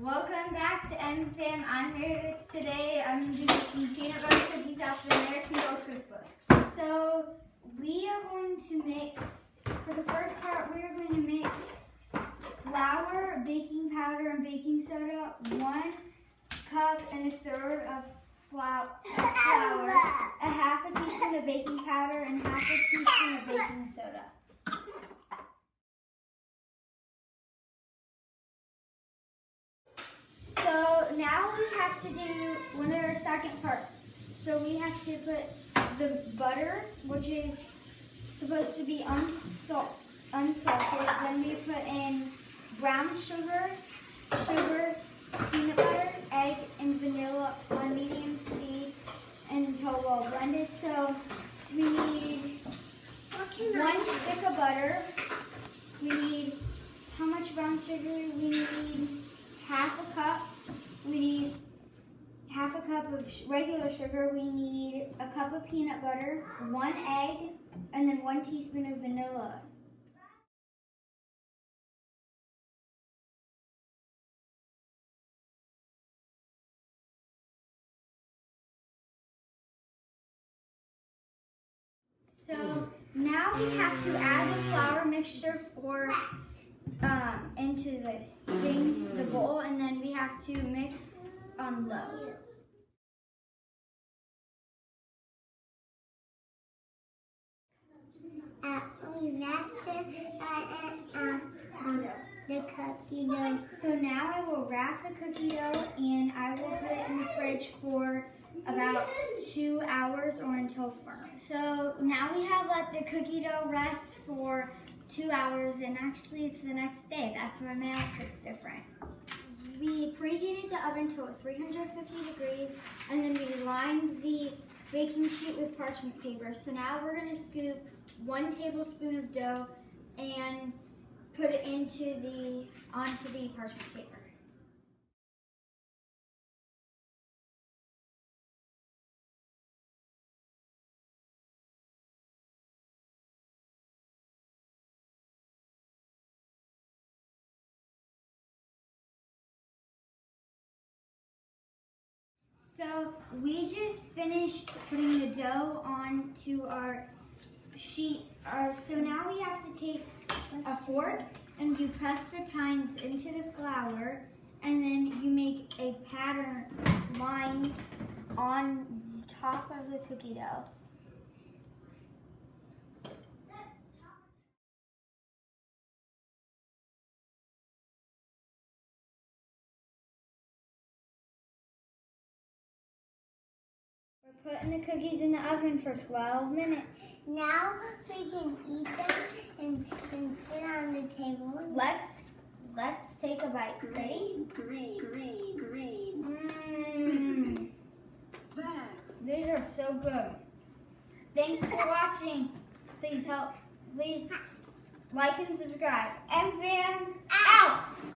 Welcome back to MFAM. I'm Meredith. Today I'm going to be making peanut butter cookies out of the American Girl Cookbook. So we are going to mix, for the first part, we are going to mix flour, baking powder, and baking soda, 1 cup and 1/3 of flour, a half a teaspoon of baking powder, and half a teaspoon of baking soda. So now we have to do one of our second parts. So we have to put the butter, which is supposed to be unsalted. Then we put in brown sugar, peanut butter, egg, and vanilla on medium speed until well blended. So we need 1 stick of butter. We need how much brown sugar? We need half a cup. We need half a cup of regular sugar. We need a cup of peanut butter, 1 egg, and then 1 teaspoon of vanilla. So now we have to add the flour mixture into this thing, the bowl, and then we have to mix on low. We wrapped the cookie dough. So now I will wrap the cookie dough and I will put it in the fridge for about 2 hours or until firm. So now we have let the cookie dough rest for 2 hours, and actually it's the next day. That's why my outfit's different. We preheated the oven to 350 degrees, and then we lined the baking sheet with parchment paper. So now we're going to scoop 1 tablespoon of dough and put it onto the parchment paper. So we just finished putting the dough onto our sheet. So now we have to take a fork and you press the tines into the flour, and then you make a pattern, lines on top of the cookie dough. We're putting the cookies in the oven for 12 minutes. Now we can eat them and sit on the table. Let's take a bite. Ready? Green. These are so good. Thanks for watching. Please like and subscribe. MFAM out!